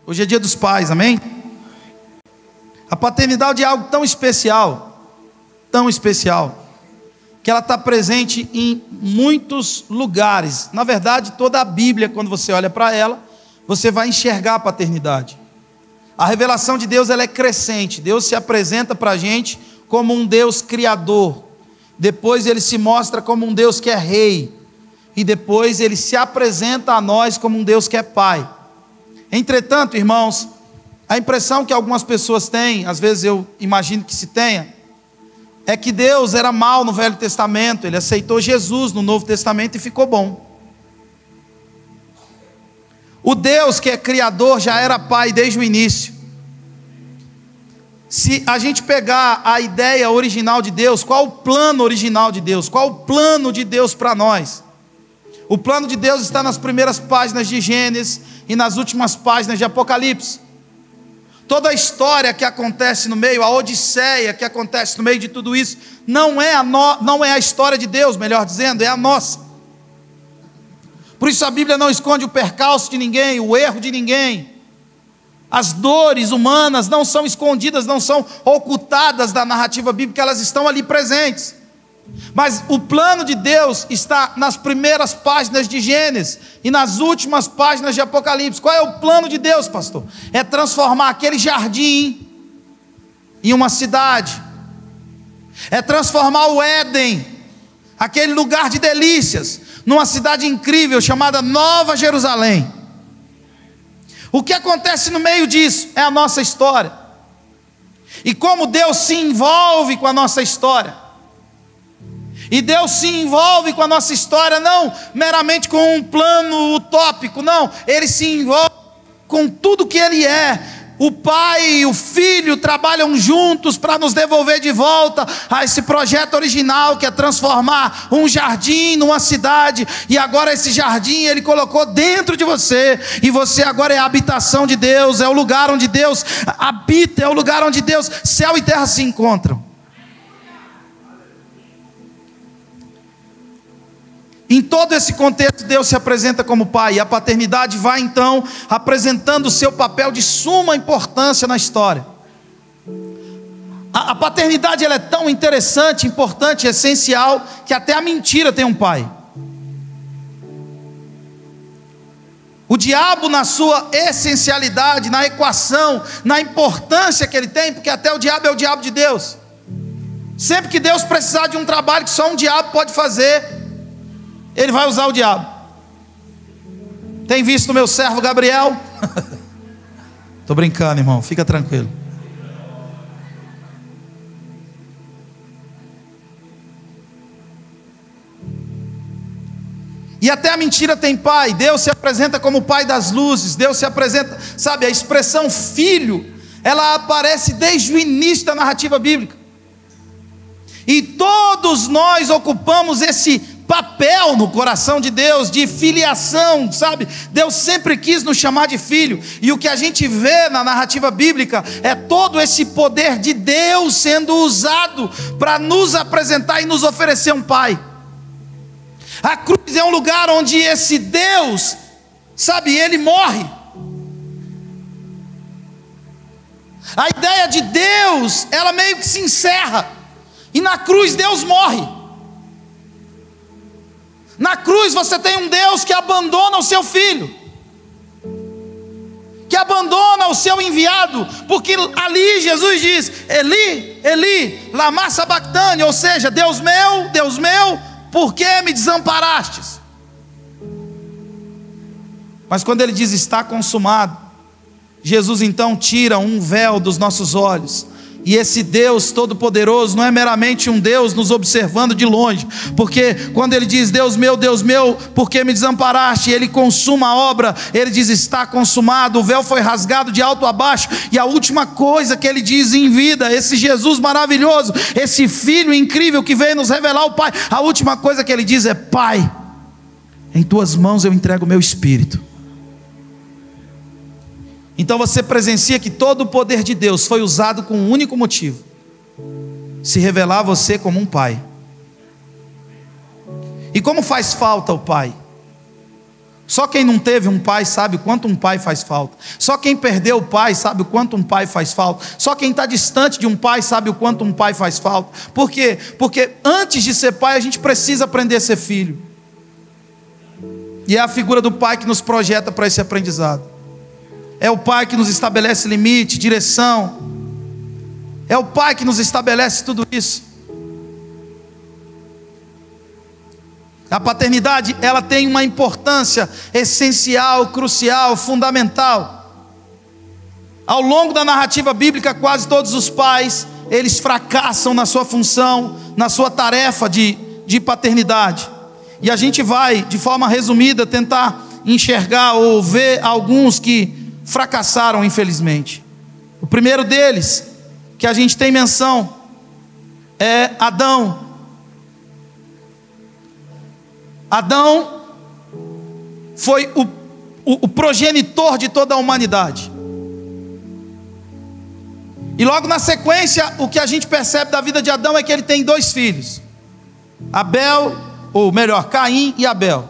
Hoje é dia dos pais, amém? A paternidade é algo tão especial, que ela está presente em muitos lugares. Na verdade, toda a Bíblia, quando você olha para ela, você vai enxergar a paternidade. A revelação de Deus, ela é crescente. Deus se apresenta para a gente como um Deus criador. Depois ele se mostra como um Deus que é rei. E depois ele se apresenta a nós como um Deus que é pai. Entretanto, irmãos, a impressão que algumas pessoas têm, às vezes eu imagino que se tenha, é que Deus era mau no Velho Testamento, ele aceitou Jesus no Novo Testamento e ficou bom. O Deus que é criador já era pai desde o início. Se a gente pegar a ideia original de Deus, qual o plano original de Deus? Qual o plano de Deus para nós? O plano de Deus está nas primeiras páginas de Gênesis e nas últimas páginas de Apocalipse. Toda a história que acontece no meio, a odisseia que acontece no meio de tudo isso, não é a história de Deus, melhor dizendo, é a nossa. Por isso a Bíblia não esconde o percalço de ninguém, o erro de ninguém. As dores humanas não são escondidas, não são ocultadas da narrativa bíblica, elas estão ali presentes. Mas o plano de Deus está nas primeiras páginas de Gênesis e nas últimas páginas de Apocalipse. Qual é o plano de Deus, pastor? É transformar aquele jardim em uma cidade. É transformar o Éden, aquele lugar de delícias, numa cidade incrível chamada Nova Jerusalém. O que acontece no meio disso é a nossa história. E como Deus se envolve com a nossa história. E Deus se envolve com a nossa história não meramente com um plano utópico, não. Ele se envolve com tudo que Ele é. O Pai e o Filho trabalham juntos para nos devolver de volta a esse projeto original, que é transformar um jardim numa cidade. E agora esse jardim Ele colocou dentro de você, e você agora é a habitação de Deus, é o lugar onde Deus habita, é o lugar onde Deus, céu e terra se encontram. Em todo esse contexto, Deus se apresenta como Pai, e a paternidade vai então apresentando o seu papel de suma importância na história. A paternidade ela é tão interessante, importante, essencial, que até a mentira tem um pai. O diabo, na sua essencialidade, na equação, na importância que ele tem, porque até o diabo é o diabo de Deus. Sempre que Deus precisar de um trabalho que só um diabo pode fazer, Ele vai usar o diabo. Tem visto o meu servo Gabriel? Estou brincando, irmão, fica tranquilo. E até a mentira tem pai. Deus se apresenta como pai das luzes. Deus se apresenta, sabe, a expressão filho, ela aparece desde o início da narrativa bíblica. E todos nós ocupamos esse papel no coração de Deus, de filiação, sabe? Deus sempre quis nos chamar de filho, e o que a gente vê na narrativa bíblica é todo esse poder de Deus sendo usado para nos apresentar e nos oferecer um pai. A cruz é um lugar onde esse Deus, sabe, ele morre. A ideia de Deus, ela meio que se encerra, e na cruz Deus morre. Na cruz você tem um Deus que abandona o seu filho, que abandona o seu enviado, porque ali Jesus diz: Eli, Eli, lama sabactani, ou seja, Deus meu, por que me desamparastes? Mas quando ele diz está consumado, Jesus então tira um véu dos nossos olhos. E esse Deus Todo-Poderoso não é meramente um Deus nos observando de longe, porque quando Ele diz Deus meu, por que me desamparaste? E Ele consuma a obra, Ele diz está consumado, o véu foi rasgado de alto a baixo, e a última coisa que Ele diz em vida, esse Jesus maravilhoso, esse Filho incrível que veio nos revelar o Pai, a última coisa que Ele diz é: Pai, em Tuas mãos eu entrego o meu espírito. Então você presencia que todo o poder de Deus foi usado com um único motivo: se revelar a você como um pai. E como faz falta o pai? Só quem não teve um pai sabe o quanto um pai faz falta. Só quem perdeu o pai sabe o quanto um pai faz falta. Só quem está distante de um pai sabe o quanto um pai faz falta. Por quê? Porque antes de ser pai a gente precisa aprender a ser filho. E é a figura do pai que nos projeta para esse aprendizado. É o pai que nos estabelece limite, direção. É o pai que nos estabelece tudo isso. A paternidade, ela tem uma importância essencial, crucial, fundamental. Ao longo da narrativa bíblica, quase todos os pais, eles fracassam na sua função, na sua tarefa de paternidade. E a gente vai, de forma resumida, tentar enxergar ou ver alguns que fracassaram, infelizmente. O primeiro deles, que a gente tem menção, é Adão. Adão foi o progenitor de toda a humanidade. E logo na sequência, o que a gente percebe da vida de Adão é que ele tem 2 filhos. Abel, ou melhor, Caim e Abel.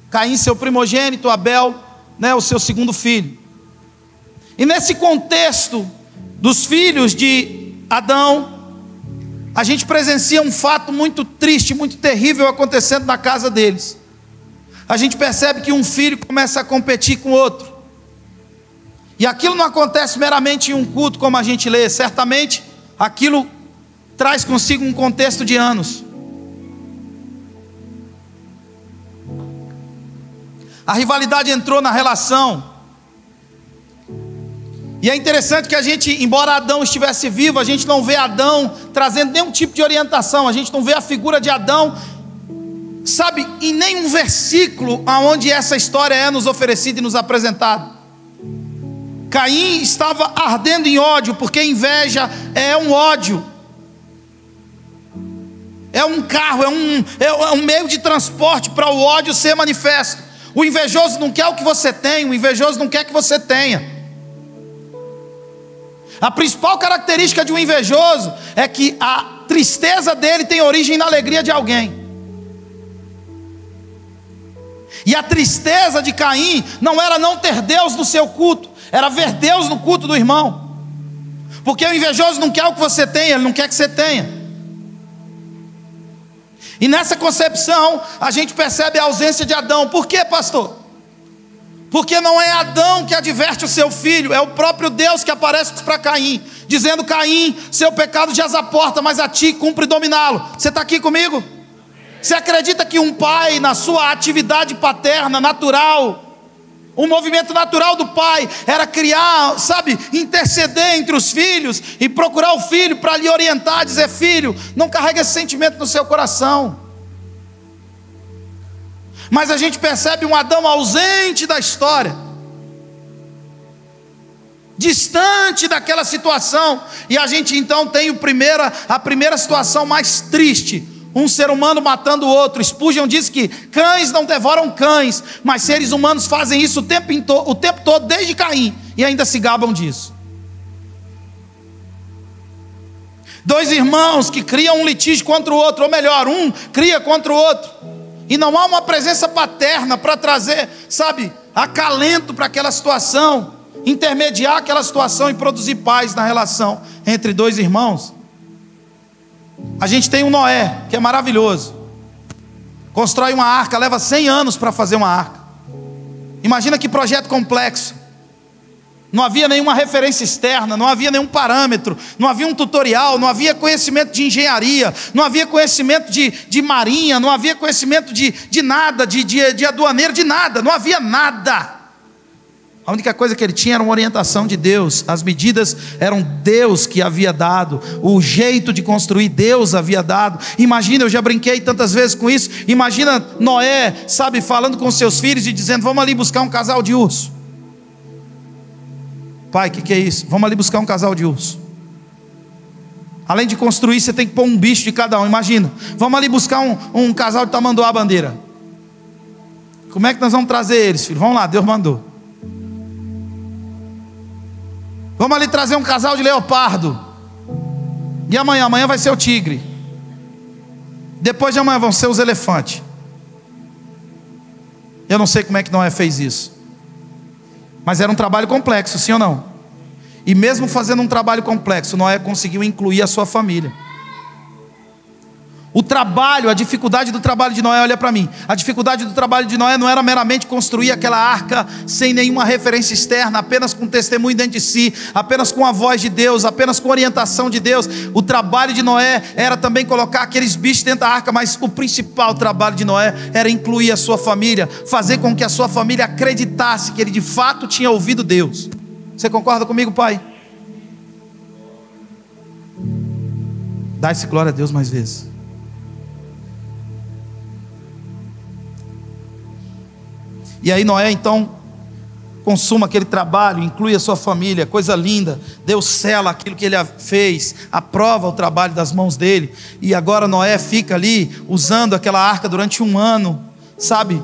Caim, seu primogênito, Abel, o seu segundo filho. E nesse contexto dos filhos de Adão, a gente presencia um fato muito triste, muito terrível acontecendo na casa deles. A gente percebe que um filho começa a competir com o outro. E aquilo não acontece meramente em um culto como a gente lê. Certamente aquilo traz consigo um contexto de anos. A rivalidade entrou na relação. E é interessante que a gente, embora Adão estivesse vivo, a gente não vê Adão trazendo nenhum tipo de orientação. A gente não vê a figura de Adão, sabe, em nenhum versículo onde essa história é nos oferecida e nos apresentada. Caim estava ardendo em ódio, porque inveja é um ódio. É um carro, é um meio de transporte para o ódio ser manifesto. O invejoso não quer o que você tem, o invejoso não quer que você tenha. A principal característica de um invejoso é que a tristeza dele tem origem na alegria de alguém. E a tristeza de Caim não era não ter Deus no seu culto, era ver Deus no culto do irmão. Porque o invejoso não quer o que você tem, ele não quer que você tenha. E nessa concepção a gente percebe a ausência de Adão. Por quê, pastor? Porque não é Adão que adverte o seu filho, é o próprio Deus que aparece para Caim, dizendo: Caim, seu pecado jaz à porta, mas a ti cumpre dominá-lo. Você está aqui comigo? Você acredita que um pai, na sua atividade paterna natural, um movimento natural do pai era criar, sabe, interceder entre os filhos e procurar o filho para lhe orientar, dizer: filho, não carrega esse sentimento no seu coração. Mas a gente percebe um Adão ausente da história, distante daquela situação. E a gente então tem a primeira situação mais triste: um ser humano matando o outro. Spurgeon diz que cães não devoram cães, mas seres humanos fazem isso o tempo todo, desde Caim, e ainda se gabam disso. 2 irmãos que criam um litígio contra o outro, ou melhor, um cria contra o outro. E não há uma presença paterna para trazer, sabe, acalento para aquela situação, intermediar aquela situação e produzir paz na relação entre 2 irmãos. A gente tem um Noé, que é maravilhoso. Constrói uma arca, leva 100 anos para fazer uma arca. Imagina que projeto complexo. Não havia nenhuma referência externa, não havia nenhum parâmetro, não havia um tutorial, não havia conhecimento de engenharia, não havia conhecimento de marinha, não havia conhecimento de nada, de aduaneiro, de nada, não havia nada. A única coisa que ele tinha era uma orientação de Deus. As medidas eram Deus que havia dado, o jeito de construir Deus havia dado. Imagina, eu já brinquei tantas vezes com isso. Imagina Noé, sabe, falando com seus filhos e dizendo: vamos ali buscar um casal de urso. Pai, o que é isso? Vamos ali buscar um casal de urso. Além de construir, você tem que pôr um bicho de cada um. Imagina, vamos ali buscar um casal de tamanduá-bandeira. Como é que nós vamos trazer eles, filho? Vamos lá, Deus mandou. Vamos ali trazer um casal de leopardo. E amanhã vai ser o tigre. Depois de amanhã vão ser os elefantes. Eu não sei como é que Noé fez isso, mas era um trabalho complexo, sim ou não? E mesmo fazendo um trabalho complexo, Noé conseguiu incluir a sua família. O trabalho, a dificuldade do trabalho de Noé, olha para mim. A dificuldade do trabalho de Noé não era meramente construir aquela arca sem nenhuma referência externa, apenas com testemunho dentro de si, apenas com a voz de Deus, apenas com orientação de Deus. O trabalho de Noé era também colocar aqueles bichos dentro da arca, mas o principal trabalho de Noé era incluir a sua família, fazer com que a sua família acreditasse que ele de fato tinha ouvido Deus. Você concorda comigo, pai? Dá-se glória a Deus mais vezes. E aí Noé então consuma aquele trabalho, inclui a sua família, coisa linda. Deus sela aquilo que ele fez, aprova o trabalho das mãos dele. E agora Noé fica ali usando aquela arca durante 1 ano, sabe?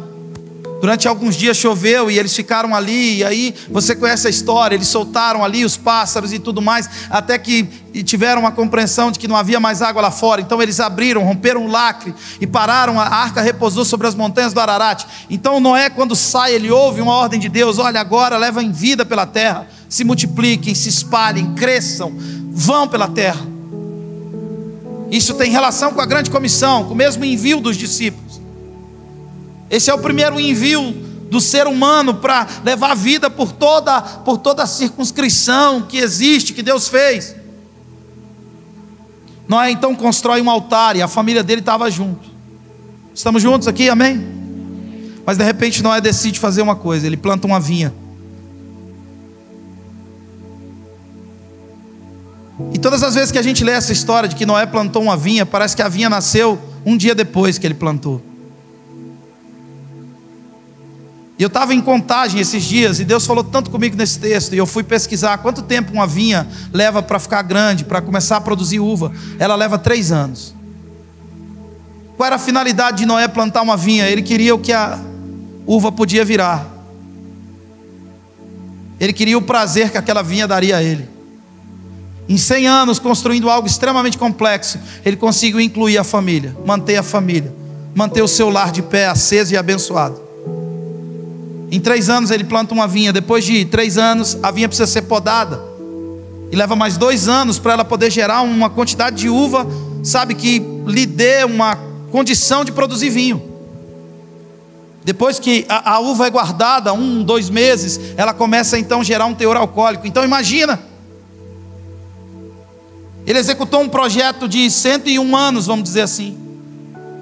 Durante alguns dias choveu e eles ficaram ali, e aí você conhece a história, eles soltaram ali os pássaros e tudo mais, até que tiveram uma compreensão de que não havia mais água lá fora. Então eles abriram, romperam o lacre e pararam, a arca repousou sobre as montanhas do Ararat. Então Noé, quando sai, ele ouve uma ordem de Deus: olha, agora levem vida pela terra, se multipliquem, se espalhem, cresçam, vão pela terra. Isso tem relação com a grande comissão, com o mesmo envio dos discípulos. Esse é o primeiro envio do ser humano para levar vida por toda a circunscrição que existe, que Deus fez. Noé então constrói um altar e a família dele estava junto. Estamos juntos aqui, amém? Mas de repente Noé decide fazer uma coisa: ele planta uma vinha. E todas as vezes que a gente lê essa história de que Noé plantou uma vinha, parece que a vinha nasceu um dia depois que ele plantou. E eu estava em Contagem esses dias, e Deus falou tanto comigo nesse texto, e eu fui pesquisar quanto tempo uma vinha leva para ficar grande, para começar a produzir uva. Ela leva 3 anos. Qual era a finalidade de Noé plantar uma vinha? Ele queria o que a uva podia virar. Ele queria o prazer que aquela vinha daria a ele. Em 100 anos, construindo algo extremamente complexo, ele conseguiu incluir a família, manter o seu lar de pé, aceso e abençoado. Em 3 anos ele planta uma vinha. Depois de 3 anos a vinha precisa ser podada, e leva mais 2 anos para ela poder gerar uma quantidade de uva, sabe, que lhe dê uma condição de produzir vinho. Depois que a uva é guardada 1, 2 meses, ela começa então a gerar um teor alcoólico. Então imagina, ele executou um projeto de 101 anos, vamos dizer assim.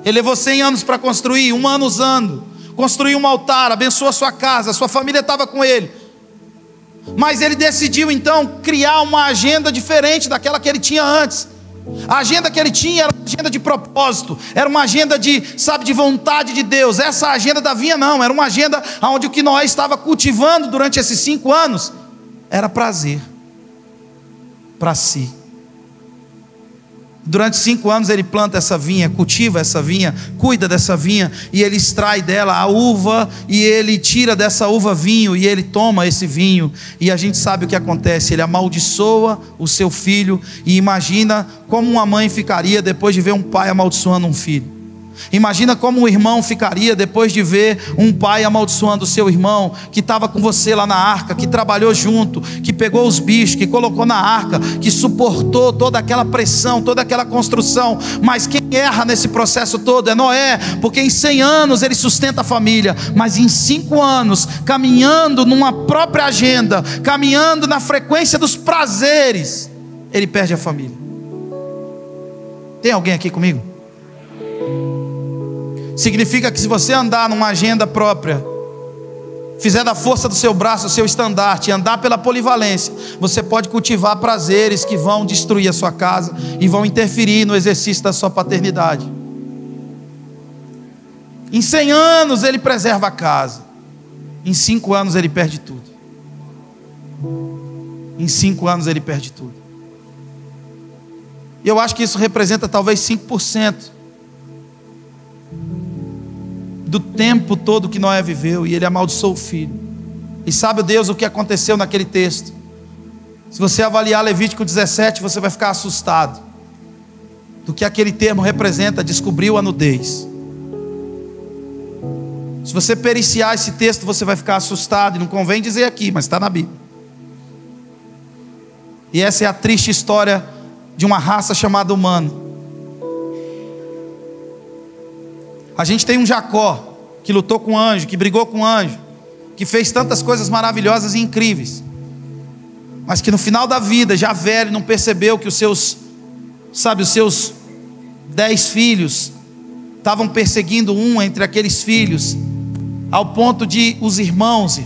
Ele levou 100 anos para construir, 1 ano usando, construiu um altar, abençoou a sua casa, a sua família estava com ele. Mas ele decidiu então criar uma agenda diferente daquela que ele tinha antes. A agenda que ele tinha era uma agenda de propósito, era uma agenda de vontade de Deus. Essa agenda da vinha não, era uma agenda onde o que Noé estava cultivando durante esses 5 anos era prazer para si. Durante 5 anos ele planta essa vinha, cultiva essa vinha, cuida dessa vinha, e ele extrai dela a uva, e ele tira dessa uva vinho, e ele toma esse vinho, e a gente sabe o que acontece: ele amaldiçoa o seu filho. E imagina como uma mãe ficaria depois de ver um pai amaldiçoando um filho. Imagina como um irmão ficaria depois de ver um pai amaldiçoando o seu irmão, que estava com você lá na arca, que trabalhou junto, que pegou os bichos, que colocou na arca, que suportou toda aquela pressão, toda aquela construção. Mas quem erra nesse processo todo é Noé, porque em 100 anos ele sustenta a família, mas em 5 anos, caminhando numa própria agenda, caminhando na frequência dos prazeres, ele perde a família. Tem alguém aqui comigo? Significa que se você andar numa agenda própria, fizer da força do seu braço o seu estandarte, andar pela polivalência, você pode cultivar prazeres que vão destruir a sua casa e vão interferir no exercício da sua paternidade. Em 100 anos ele preserva a casa, em 5 anos ele perde tudo. Em 5 anos ele perde tudo. E eu acho que isso representa talvez 5% do tempo todo que Noé viveu. E ele amaldiçoou o filho. E sabe, Deus, o que aconteceu naquele texto? Se você avaliar Levítico 17, você vai ficar assustado do que aquele termo representa: descobriu a nudez. Se você periciar esse texto, você vai ficar assustado, e não convém dizer aqui, mas está na Bíblia. E essa é a triste história de uma raça chamada humano. A gente tem um Jacó, que lutou com o anjo, que brigou com o anjo, que fez tantas coisas maravilhosas e incríveis, mas que no final da vida, já velho, não percebeu que os seus 10 filhos estavam perseguindo um entre aqueles filhos, ao ponto de os irmãos,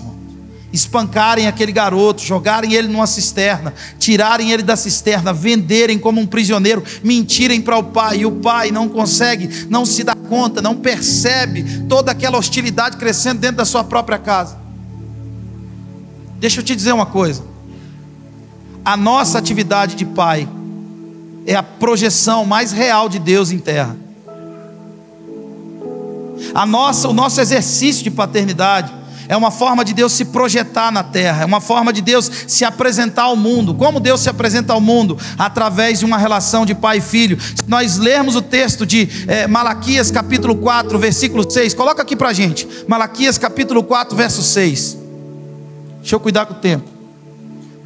espancarem aquele garoto, jogarem ele numa cisterna, tirarem ele da cisterna, venderem como um prisioneiro, mentirem para o pai, e o pai não consegue, não se dá conta, não percebe toda aquela hostilidade crescendo dentro da sua própria casa. Deixa eu te dizer uma coisa: a nossa atividade de pai é a projeção mais real de Deus em terra. O nosso exercício de paternidade é uma forma de Deus se projetar na terra, é uma forma de Deus se apresentar ao mundo. Como Deus se apresenta ao mundo? Através de uma relação de pai e filho. Se nós lermos o texto de Malaquias capítulo 4, versículo 6, coloca aqui pra gente, Malaquias capítulo 4, verso 6. Deixa eu cuidar com o tempo.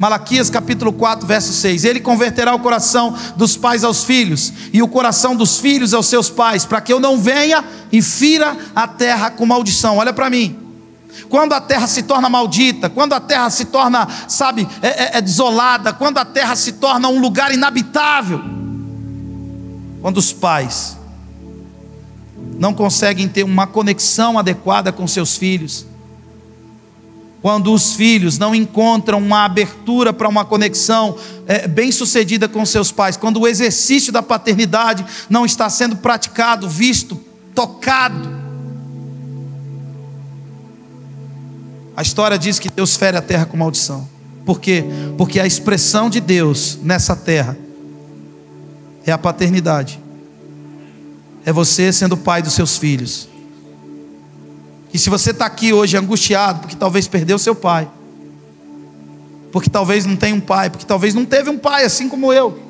Malaquias capítulo 4, verso 6. Ele converterá o coração dos pais aos filhos, e o coração dos filhos aos seus pais, para que eu não venha e fira a terra com maldição. Olha para mim. Quando a terra se torna maldita, quando a terra se torna, desolada, quando a terra se torna um lugar inabitável, quando os pais não conseguem ter uma conexão adequada com seus filhos, quando os filhos não encontram uma abertura para uma conexão bem sucedida com seus pais, quando o exercício da paternidade não está sendo praticado, visto, tocado, a história diz que Deus fere a terra com maldição. Por quê? Porque a expressão de Deus nessa terra é a paternidade. É você sendo pai dos seus filhos. E se você está aqui hoje angustiado, porque talvez perdeu seu pai, porque talvez não tenha um pai, porque talvez não teve um pai assim como eu,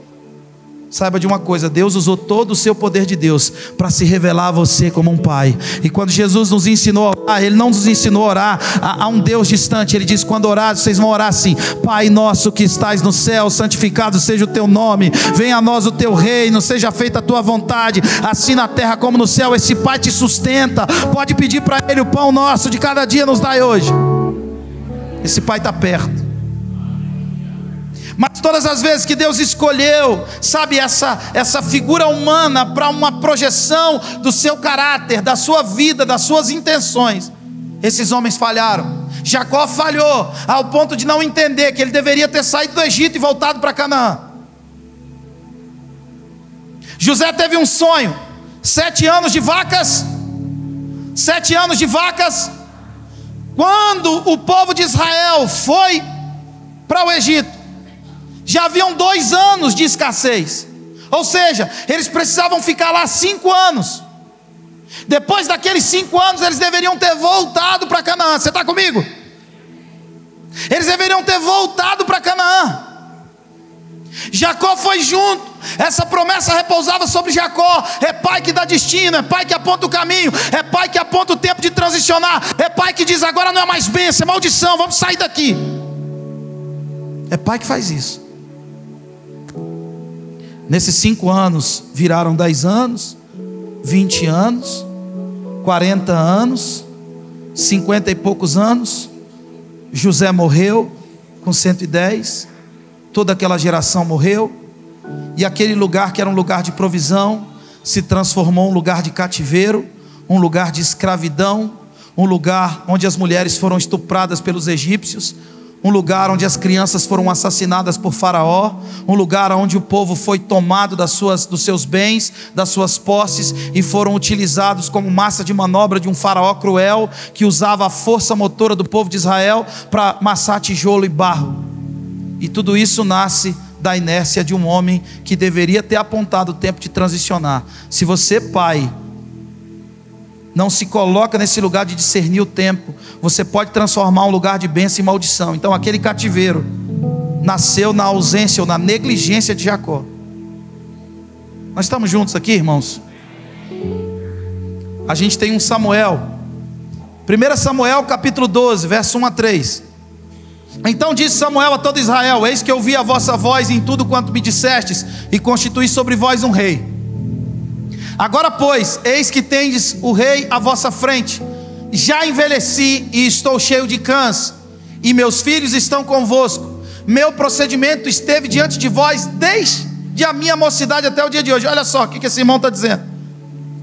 saiba de uma coisa: Deus usou todo o seu poder de Deus para se revelar a você como um pai. E quando Jesus nos ensinou a orar, Ele não nos ensinou a orar a um Deus distante. Ele diz: quando orar, vocês vão orar assim: Pai nosso que estás no céu, santificado seja o teu nome, venha a nós o teu reino, seja feita a tua vontade, assim na terra como no céu. Esse pai te sustenta. Pode pedir para Ele: o pão nosso de cada dia nos dai hoje. Esse pai está perto. Mas todas as vezes que Deus escolheu, essa figura humana para uma projeção do seu caráter, da sua vida, das suas intenções, esses homens falharam. Jacó falhou ao ponto de não entender que ele deveria ter saído do Egito e voltado para Canaã. José teve um sonho: 7 anos de vacas. 7 anos de vacas. Quando o povo de Israel foi para o Egito, já haviam 2 anos de escassez. Ou seja, eles precisavam ficar lá 5 anos. Depois daqueles 5 anos, eles deveriam ter voltado para Canaã. Você está comigo? Eles deveriam ter voltado para Canaã. Jacó foi junto. Essa promessa repousava sobre Jacó. É pai que dá destino, é pai que aponta o caminho, é pai que aponta o tempo de transicionar, é pai que diz: agora não é mais bênção, é maldição, vamos sair daqui. É pai que faz isso. Nesses 5 anos viraram 10 anos, 20 anos, 40 anos, 50 e poucos anos. José morreu com 110. Toda aquela geração morreu. E aquele lugar que era um lugar de provisão se transformou em um lugar de cativeiro, um lugar de escravidão, um lugar onde as mulheres foram estupradas pelos egípcios, um lugar onde as crianças foram assassinadas por Faraó, um lugar onde o povo foi tomado dos seus bens, das suas posses, e foram utilizados como massa de manobra de um Faraó cruel, que usava a força motora do povo de Israel para amassar tijolo e barro. E tudo isso nasce da inércia de um homem que deveria ter apontado o tempo de transicionar. Se você, pai, não se coloca nesse lugar de discernir o tempo, você pode transformar um lugar de bênção em maldição. Então aquele cativeiro nasceu na ausência ou na negligência de Jacó. Nós estamos juntos aqui, irmãos? A gente tem um Samuel 1 Samuel capítulo 12, verso 1 a 3. Então disse Samuel a todo Israel: eis que ouvi a vossa voz em tudo quanto me dissestes, e constituí sobre vós um rei. Agora pois, eis que tendes o rei à vossa frente. Já envelheci e estou cheio de cãs, e meus filhos estão convosco. Meu procedimento esteve diante de vós desde a minha mocidade até o dia de hoje. Olha só o que esse irmão está dizendo.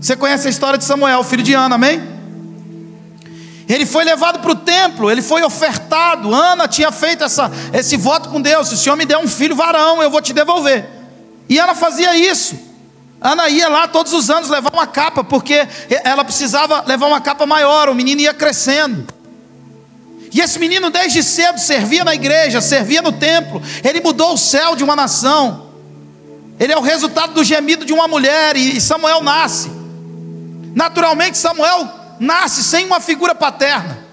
Você conhece a história de Samuel, filho de Ana, amém? Ele foi levado para o templo, ele foi ofertado. Ana tinha feito esse voto com Deus: se o Senhor me der um filho varão, eu vou te devolver. E Ana fazia isso. Ana ia lá todos os anos levar uma capa, porque ela precisava levar uma capa maior. O menino ia crescendo. E esse menino desde cedo servia na igreja, servia no templo. Ele mudou o céu de uma nação. Ele é o resultado do gemido de uma mulher. E Samuel nasce. Naturalmente Samuel nasce sem uma figura paterna.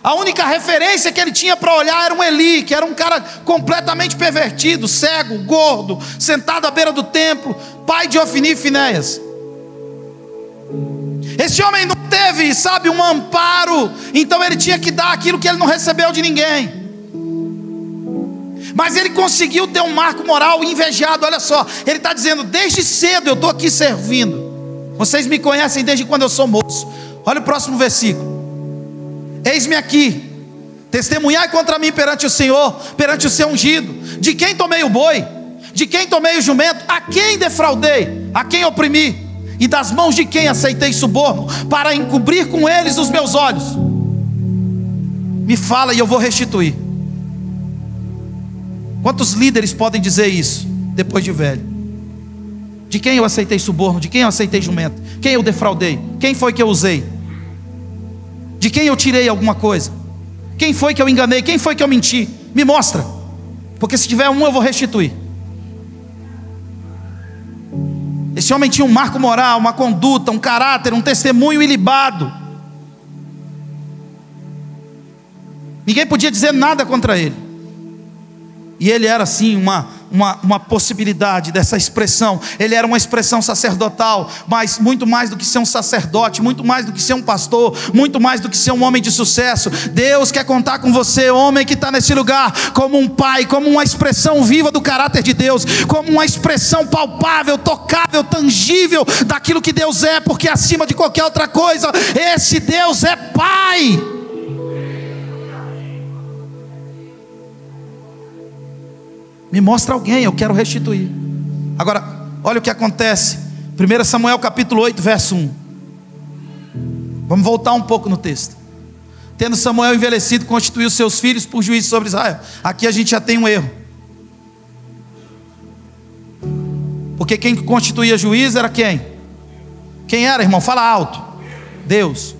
A única referência que ele tinha para olhar era um Eli, que era um cara completamente pervertido, cego, gordo, sentado à beira do templo, pai de Ofni e Finéias. Esse homem não teve, sabe, um amparo, então ele tinha que dar aquilo que ele não recebeu de ninguém. Mas ele conseguiu ter um marco moral invejado. Olha só, ele está dizendo: desde cedo eu estou aqui servindo. Vocês me conhecem desde quando eu sou moço. Olha o próximo versículo: eis-me aqui, testemunhai contra mim perante o Senhor, perante o seu ungido. De quem tomei o boi? De quem tomei o jumento? A quem defraudei? A quem oprimi? E das mãos de quem aceitei suborno, para encobrir com eles os meus olhos? Me fala e eu vou restituir. Quantos líderes podem dizer isso depois de velho? De quem eu aceitei suborno? De quem eu aceitei jumento? Quem eu defraudei? Quem foi que eu usei? De quem eu tirei alguma coisa? Quem foi que eu enganei? Quem foi que eu menti? Me mostra, porque se tiver um eu vou restituir. Esse homem tinha um marco moral, uma conduta, um caráter, um testemunho ilibado. Ninguém podia dizer nada contra ele. E ele era assim uma possibilidade dessa expressão. Ele era uma expressão sacerdotal, mas muito mais do que ser um sacerdote, muito mais do que ser um pastor, muito mais do que ser um homem de sucesso. Deus quer contar com você, homem que está nesse lugar, como um pai, como uma expressão viva do caráter de Deus, como uma expressão palpável, tocável, tangível daquilo que Deus é, porque acima de qualquer outra coisa, esse Deus é Pai. Me mostra alguém, eu quero restituir. Agora, olha o que acontece. 1 Samuel capítulo 8, verso 1. Vamos voltar um pouco no texto. Tendo Samuel envelhecido, constituiu seus filhos por juízes sobre Israel. Aqui a gente já tem um erro. Porque quem constituía juiz era quem? Quem era, irmão? Fala alto. Deus.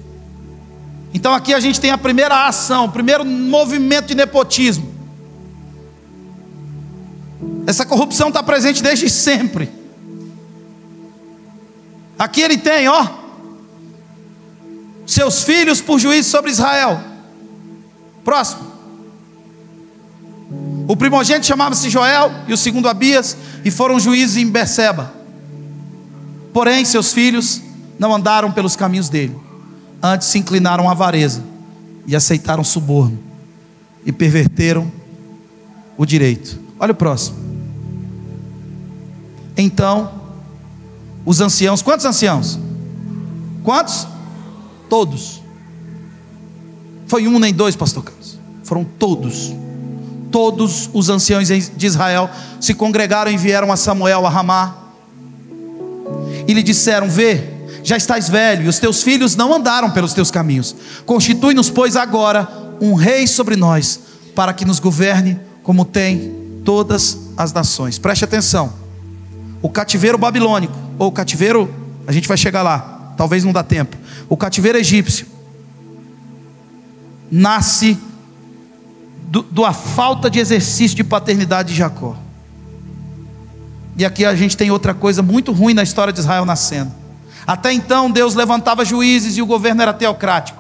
Então aqui a gente tem a primeira ação, o primeiro movimento de nepotismo. Essa corrupção está presente desde sempre. Aqui ele tem, ó, seus filhos por juízo sobre Israel. Próximo. O primogênito chamava-se Joel e o segundo Abias, e foram juízes em Berseba. Porém seus filhos não andaram pelos caminhos dele, antes se inclinaram à avareza e aceitaram suborno e perverteram o direito. Olha o próximo. Então os anciãos, quantos anciãos? Quantos? Todos. Foi um nem dois, pastor Carlos, foram todos. Todos os anciãos de Israel se congregaram e vieram a Samuel a Ramá e lhe disseram: vê, já estás velho e os teus filhos não andaram pelos teus caminhos. Constitui-nos pois agora um rei sobre nós, para que nos governe como tem todas as nações. Preste atenção. O cativeiro babilônico, ou o cativeiro, a gente vai chegar lá, talvez não dá tempo. O cativeiro egípcio nasce da falta de exercício de paternidade de Jacó. E aqui a gente tem outra coisa muito ruim na história de Israel nascendo. Até então Deus levantava juízes e o governo era teocrático.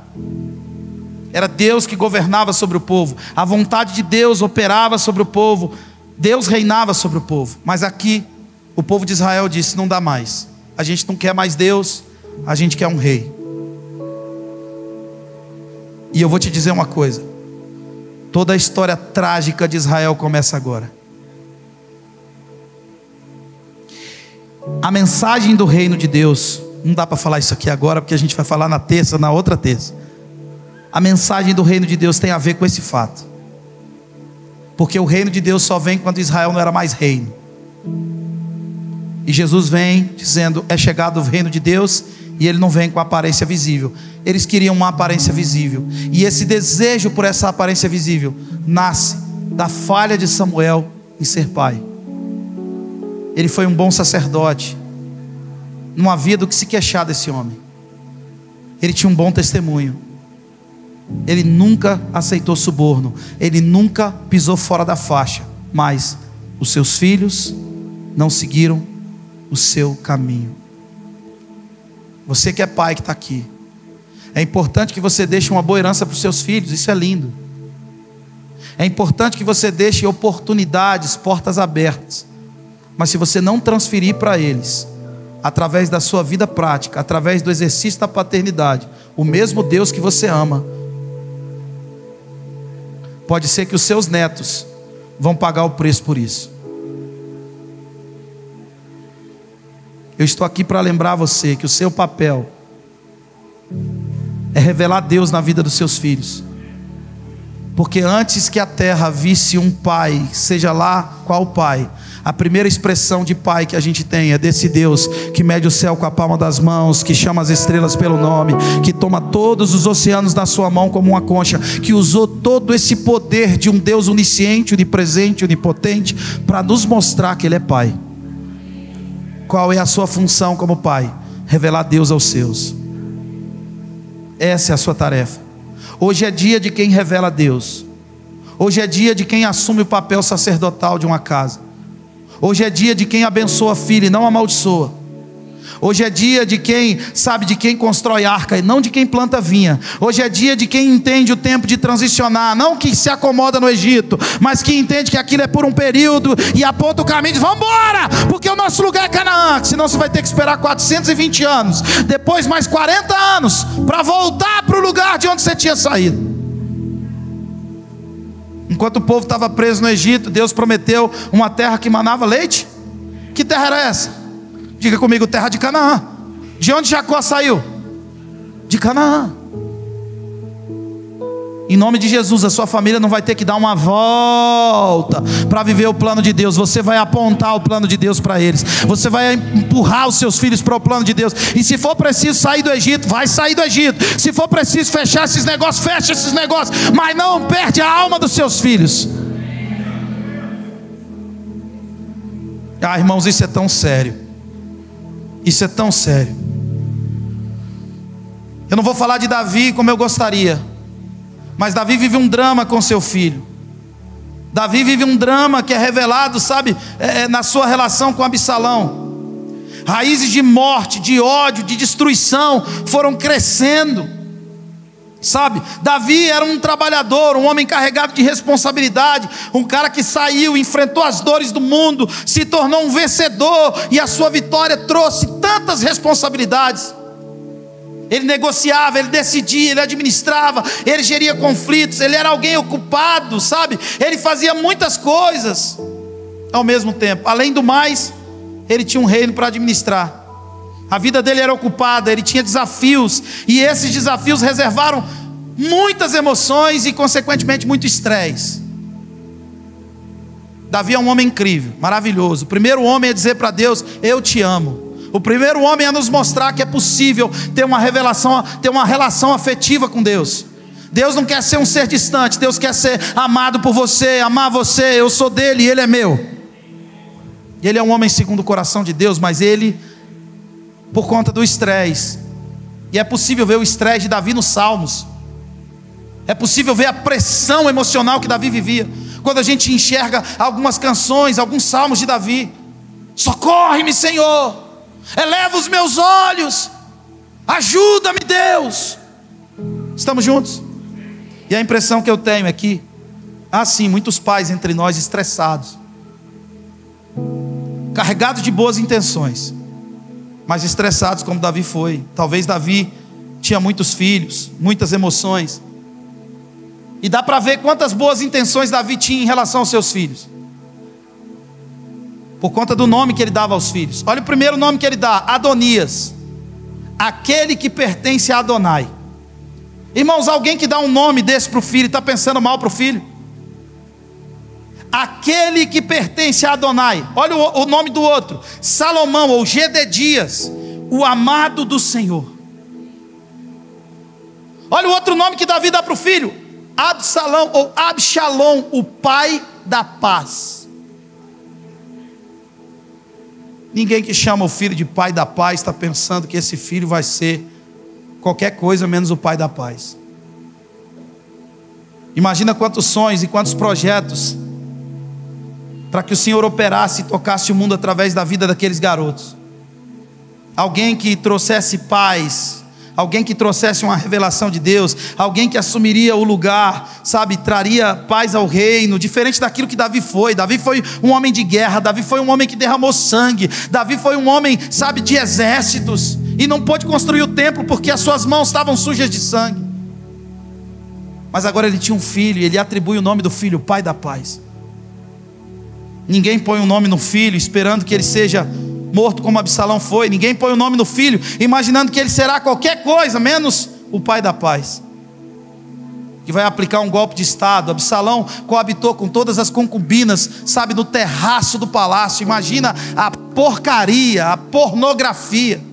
Era Deus que governava sobre o povo. A vontade de Deus operava sobre o povo. Deus reinava sobre o povo. Mas aqui o povo de Israel disse: não dá mais. A gente não quer mais Deus, a gente quer um rei. E eu vou te dizer uma coisa: toda a história trágica de Israel começa agora. A mensagem do reino de Deus, não dá para falar isso aqui agora, porque a gente vai falar na terça, na outra terça. A mensagem do reino de Deus tem a ver com esse fato, porque o reino de Deus só vem quando Israel não era mais reino. E Jesus vem dizendo: é chegado o reino de Deus. E ele não vem com aparência visível. Eles queriam uma aparência visível, e esse desejo por essa aparência visível nasce da falha de Samuel em ser pai. Ele foi um bom sacerdote, não havia do que se queixar desse homem. Ele tinha um bom testemunho, ele nunca aceitou suborno, ele nunca pisou fora da faixa. Mas os seus filhos não seguiram o seu caminho. Você que é pai, que está aqui, é importante que você deixe uma boa herança para os seus filhos. Isso é lindo. É importante que você deixe oportunidades, portas abertas. Mas se você não transferir para eles, através da sua vida prática, através do exercício da paternidade, o mesmo Deus que você ama, pode ser que os seus netos vão pagar o preço por isso. Eu estou aqui para lembrar você que o seu papel é revelar Deus na vida dos seus filhos. Porque antes que a terra visse um pai, seja lá qual pai, a primeira expressão de pai que a gente tem é desse Deus que mede o céu com a palma das mãos, que chama as estrelas pelo nome, que toma todos os oceanos na sua mão como uma concha, que usou todo esse poder de um Deus onisciente, onipresente, onipotente, para nos mostrar que Ele é pai. Qual é a sua função como pai? Revelar Deus aos seus. Essa é a sua tarefa. Hoje é dia de quem revela Deus. Hoje é dia de quem assume o papel sacerdotal de uma casa. Hoje é dia de quem abençoa filho e não amaldiçoa. Hoje é dia de quem sabe, de quem constrói arca e não de quem planta vinha. Hoje é dia de quem entende o tempo de transicionar, não que se acomoda no Egito, mas que entende que aquilo é por um período e aponta o caminho e diz: vamos embora, porque o nosso lugar é Canaã. Senão você vai ter que esperar 420 anos, depois mais 40 anos, para voltar para o lugar de onde você tinha saído. Enquanto o povo estava preso no Egito, Deus prometeu uma terra que manava leite. Que terra era essa? Diga comigo: terra de Canaã. De onde Jacó saiu? De Canaã. Em nome de Jesus, a sua família não vai ter que dar uma volta para viver o plano de Deus. Você vai apontar o plano de Deus para eles. Você vai empurrar os seus filhos para o plano de Deus. E se for preciso sair do Egito, vai sair do Egito. Se for preciso fechar esses negócios, fecha esses negócios. Mas não perde a alma dos seus filhos. Ah, irmãos, isso é tão sério. Isso é tão sério. Eu não vou falar de Davi como eu gostaria, mas Davi vive um drama com seu filho. Davi vive um drama que é revelado, sabe, na sua relação com Absalão. Raízes de morte, de ódio, de destruição foram crescendo. Sabe, Davi era um trabalhador, um homem carregado de responsabilidade, um cara que saiu, enfrentou as dores do mundo, se tornou um vencedor, e a sua vitória trouxe tantas responsabilidades. Ele negociava, ele decidia, ele administrava, ele geria conflitos, ele era alguém ocupado, sabe, ele fazia muitas coisas ao mesmo tempo. Além do mais, ele tinha um reino para administrar. A vida dele era ocupada, ele tinha desafios, e esses desafios reservaram muitas emoções e consequentemente muito estresse. Davi é um homem incrível, maravilhoso. O primeiro homem a dizer para Deus: eu te amo. O primeiro homem a nos mostrar que é possível ter uma revelação, ter uma relação afetiva com Deus. Deus não quer ser um ser distante, Deus quer ser amado por você, amar você. Eu sou dele e ele é meu. Ele é um homem segundo o coração de Deus, mas ele, por conta do estresse, e é possível ver o estresse de Davi nos Salmos, é possível ver a pressão emocional que Davi vivia, quando a gente enxerga algumas canções, alguns salmos de Davi: socorre-me, Senhor, eleva os meus olhos, ajuda-me, Deus. Estamos juntos? E a impressão que eu tenho é que há sim muitos pais entre nós estressados, carregados de boas intenções, mas estressados como Davi foi. Talvez Davi tinha muitos filhos, muitas emoções, E dá para ver quantas boas intenções Davi tinha em relação aos seus filhos, por conta do nome que ele dava aos filhos. Olha o primeiro nome que ele dá: Adonias, aquele que pertence a Adonai. Irmãos, alguém que dá um nome desse para o filho está pensando mal para o filho? Aquele que pertence a Adonai. Olha o nome do outro: Salomão, ou Gededias, o amado do Senhor. Olha o outro nome que Davi dá para o filho: Absalão, ou Absalom, o pai da paz. Ninguém que chama o filho de pai da paz está pensando que esse filho vai ser qualquer coisa menos o pai da paz. Imagina quantos sonhos e quantos projetos para que o Senhor operasse e tocasse o mundo através da vida daqueles garotos. Alguém que trouxesse paz, alguém que trouxesse uma revelação de Deus, alguém que assumiria o lugar, sabe, traria paz ao reino, diferente daquilo que Davi foi. Davi foi um homem de guerra, Davi foi um homem que derramou sangue, Davi foi um homem, sabe, de exércitos, e não pôde construir o templo porque as suas mãos estavam sujas de sangue. Mas agora ele tinha um filho, e ele atribui o nome do filho, pai da paz. Ninguém põe um nome no filho esperando que ele seja morto como Absalão foi. Ninguém põe o nome no filho imaginando que ele será qualquer coisa menos o pai da paz, que vai aplicar um golpe de estado. Absalão coabitou com todas as concubinas, sabe, no terraço do palácio. Imagina a porcaria, a pornografia.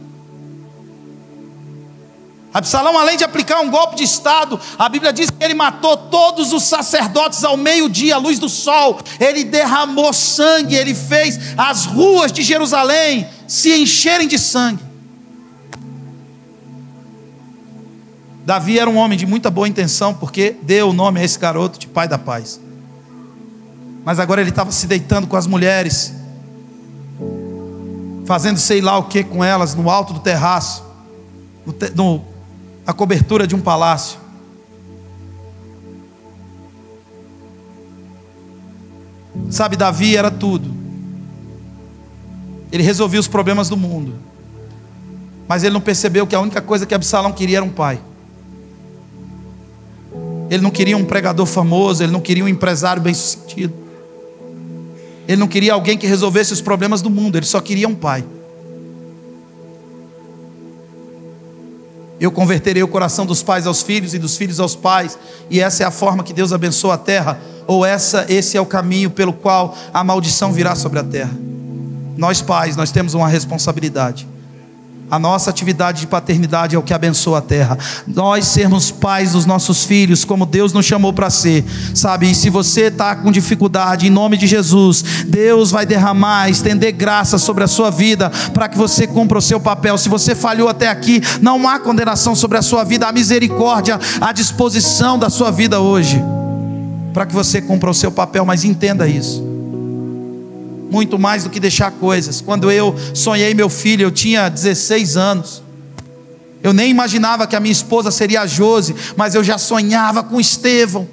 Absalão, além de aplicar um golpe de estado, a Bíblia diz que ele matou todos os sacerdotes ao meio-dia, à luz do sol. Ele derramou sangue, ele fez as ruas de Jerusalém se encherem de sangue. Davi era um homem de muita boa intenção, porque deu o nome a esse garoto de pai da paz. Mas agora ele estava se deitando com as mulheres, fazendo sei lá o que com elas, no alto do terraço, na cobertura de um palácio. Sabe, Davi era tudo. Ele resolvia os problemas do mundo, mas ele não percebeu que a única coisa que Absalão queria era um pai. Ele não queria um pregador famoso, ele não queria um empresário bem-sucedido, ele não queria alguém que resolvesse os problemas do mundo, ele só queria um pai. Eu converterei o coração dos pais aos filhos e dos filhos aos pais, e essa é a forma que Deus abençoa a terra, ou esse é o caminho pelo qual a maldição virá sobre a terra. Nós pais, nós temos uma responsabilidade. A nossa atividade de paternidade é o que abençoa a terra. Nós sermos pais dos nossos filhos, como Deus nos chamou para ser, sabe? E se você está com dificuldade, em nome de Jesus, Deus vai derramar, estender graça sobre a sua vida, para que você cumpra o seu papel. Se você falhou até aqui, não há condenação sobre a sua vida, há misericórdia à disposição da sua vida hoje, para que você cumpra o seu papel. Mas entenda isso, muito mais do que deixar coisas. Quando eu sonhei meu filho, eu tinha 16 anos. Eu nem imaginava que a minha esposa seria a Josi, mas eu já sonhava com Estevão.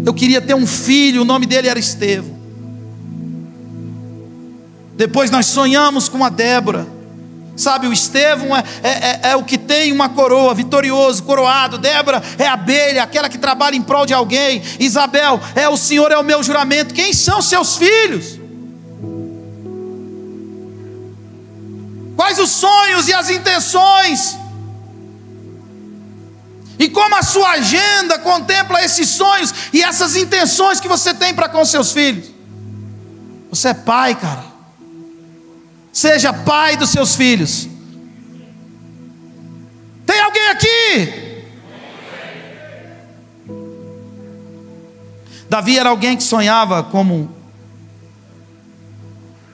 Eu queria ter um filho, o nome dele era Estevão. Depois nós sonhamos com a Débora. Sabe, o Estevão é o que tem uma coroa, vitorioso, coroado. Débora é a abelha, aquela que trabalha em prol de alguém. Isabel é o Senhor, é o meu juramento. Quem são seus filhos? Quais os sonhos e as intenções? E como a sua agenda contempla esses sonhos e essas intenções que você tem para com seus filhos? Você é pai, cara. Seja pai dos seus filhos. Tem alguém aqui? Davi era alguém que sonhava com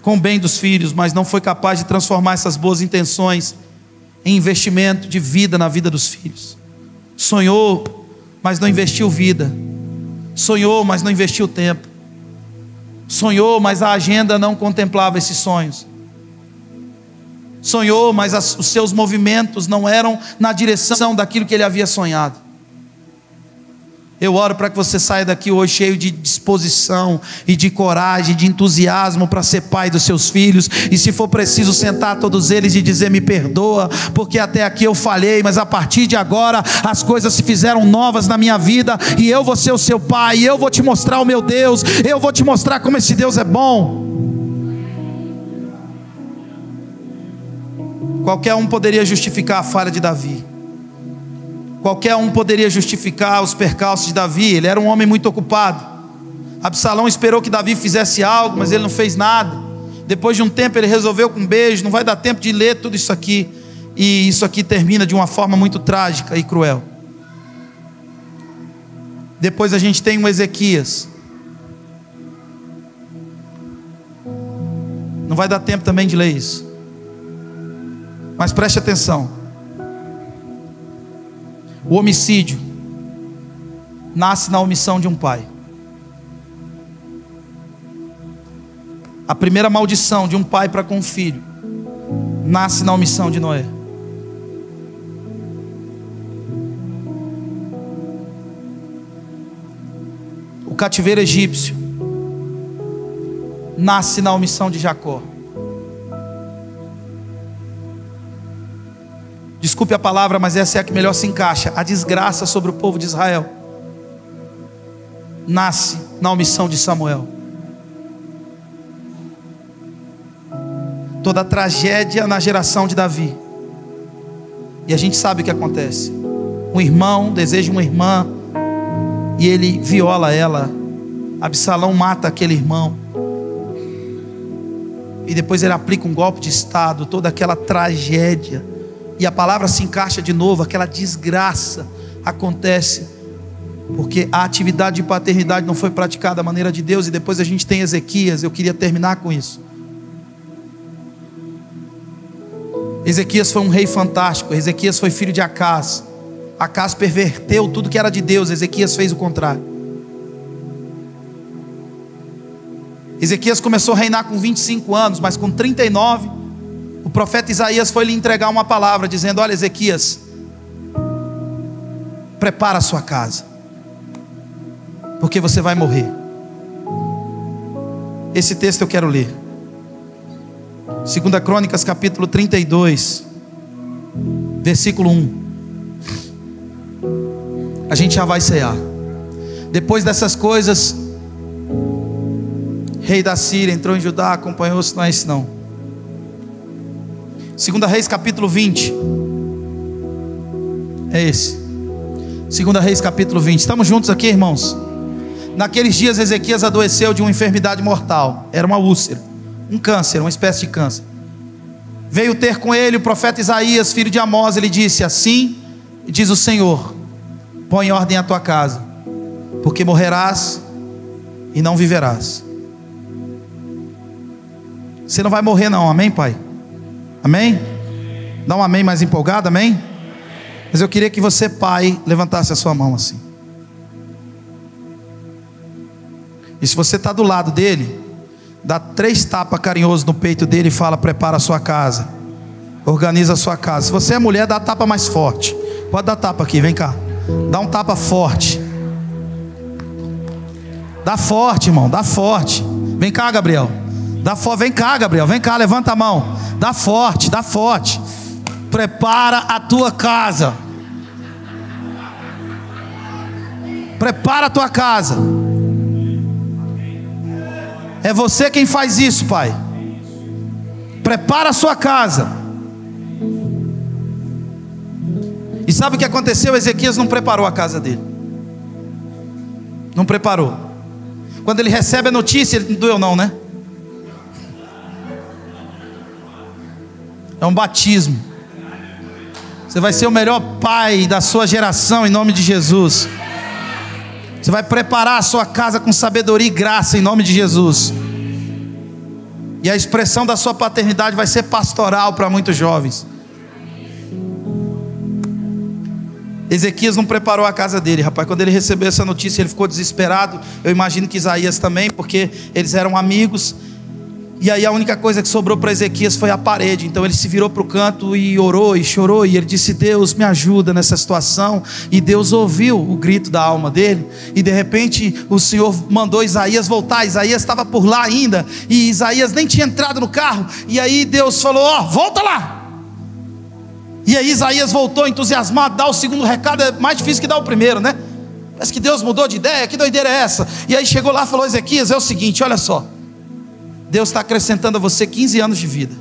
o bem dos filhos, mas não foi capaz de transformar essas boas intenções em investimento de vida na vida dos filhos. Sonhou, mas não investiu vida. Sonhou, mas não investiu tempo. Sonhou, mas a agenda não contemplava esses sonhos. Sonhou, mas os seus movimentos não eram na direção daquilo que ele havia sonhado. Eu oro para que você saia daqui hoje cheio de disposição e de coragem, de entusiasmo para ser pai dos seus filhos. E se for preciso sentar todos eles e dizer: me perdoa, porque até aqui eu falhei, mas a partir de agora as coisas se fizeram novas na minha vida, e eu vou ser o seu pai, e eu vou te mostrar o meu Deus, eu vou te mostrar como esse Deus é bom. Qualquer um poderia justificar a falha de Davi. Qualquer um poderia justificar os percalços de Davi. Ele era um homem muito ocupado. Absalão esperou que Davi fizesse algo, mas ele não fez nada. Depois de um tempo ele resolveu com um beijo. Não vai dar tempo de ler tudo isso aqui. E isso aqui termina de uma forma muito trágica e cruel. Depois a gente tem um Ezequias. Não vai dar tempo também de ler isso. Mas preste atenção. O homicídio nasce na omissão de um pai. A primeira maldição de um pai para com um filho nasce na omissão de Noé. O cativeiro egípcio nasce na omissão de Jacó. Desculpe a palavra, mas essa é a que melhor se encaixa. A desgraça sobre o povo de Israel nasce na omissão de Samuel. Toda a tragédia na geração de Davi. E a gente sabe o que acontece. Um irmão deseja uma irmã e ele viola ela. Absalão mata aquele irmão. E depois ele aplica um golpe de estado. Toda aquela tragédia. E a palavra se encaixa de novo. Aquela desgraça acontece porque a atividade de paternidade não foi praticada da maneira de Deus. E depois a gente tem Ezequias. Eu queria terminar com isso. Ezequias foi um rei fantástico. Ezequias foi filho de Acás. Acás perverteu tudo que era de Deus. Ezequias fez o contrário. Ezequias começou a reinar com 25 anos, mas com 39, o profeta Isaías foi lhe entregar uma palavra, dizendo: olha, Ezequias, prepara a sua casa, porque você vai morrer. Esse texto eu quero ler. 2 Crônicas capítulo 32, versículo 1. A gente já vai cear. Depois dessas coisas, rei da Síria entrou em Judá, acompanhou-se. Não é isso não. 2 Reis capítulo 20. É esse. 2 Reis capítulo 20. Estamos juntos aqui, irmãos? Naqueles dias Ezequias adoeceu de uma enfermidade mortal. Era uma úlcera, um câncer, uma espécie de câncer. Veio ter com ele o profeta Isaías, filho de Amós. Ele disse: assim diz o Senhor, põe em ordem a tua casa, porque morrerás e não viverás. Você não vai morrer não, amém, pai? Amém? Dá um amém mais empolgado, amém? Mas eu queria que você, pai, levantasse a sua mão assim. E se você está do lado dele, dá 3 tapas carinhosos no peito dele e fala: prepara a sua casa, organiza a sua casa. Se você é mulher, dá tapa mais forte. Pode dar tapa aqui, vem cá. Dá um tapa forte. Dá forte, irmão, dá forte. Vem cá, Gabriel. Dá forte, vem cá, Gabriel, vem cá, levanta a mão. Dá forte, dá forte. Prepara a tua casa. Prepara a tua casa. É você quem faz isso, pai. Prepara a sua casa. E sabe o que aconteceu? Ezequias não preparou a casa dele. Não preparou. Quando ele recebe a notícia, ele não doeu não, né? É um batismo. Você vai ser o melhor pai da sua geração em nome de Jesus. Você vai preparar a sua casa com sabedoria e graça em nome de Jesus. E a expressão da sua paternidade vai ser pastoral para muitos jovens. Ezequias não preparou a casa dele, rapaz. Quando ele recebeu essa notícia, ele ficou desesperado. Eu imagino que Isaías também, porque eles eram amigos. E aí a única coisa que sobrou para Ezequias foi a parede. Então ele se virou para o canto e orou e chorou, e ele disse: Deus, me ajuda nessa situação. E Deus ouviu o grito da alma dele, e de repente o Senhor mandou Isaías voltar. Isaías estava por lá ainda, e Isaías nem tinha entrado no carro. E aí Deus falou: volta lá. E aí Isaías voltou entusiasmado. Dar o segundo recado é mais difícil que dar o primeiro, né? Parece que Deus mudou de ideia, que doideira é essa? E aí chegou lá e falou: Ezequias, é o seguinte, olha só, Deus está acrescentando a você 15 anos de vida.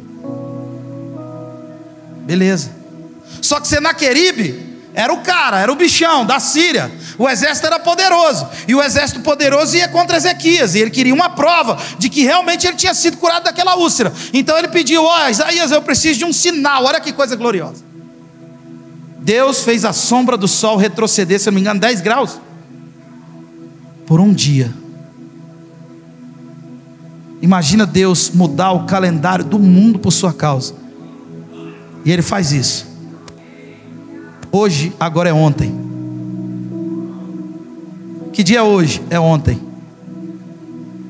Beleza. Só que Senaqueribe era o cara, era o bichão da Síria. O exército era poderoso, e o exército poderoso ia contra Ezequias, e ele queria uma prova de que realmente ele tinha sido curado daquela úlcera. Então ele pediu: Isaías, eu preciso de um sinal. Olha que coisa gloriosa. Deus fez a sombra do sol retroceder, se eu não me engano, 10 graus por um dia. Imagina Deus mudar o calendário do mundo por sua causa. E Ele faz isso. Hoje, agora é ontem. Que dia é hoje? É ontem.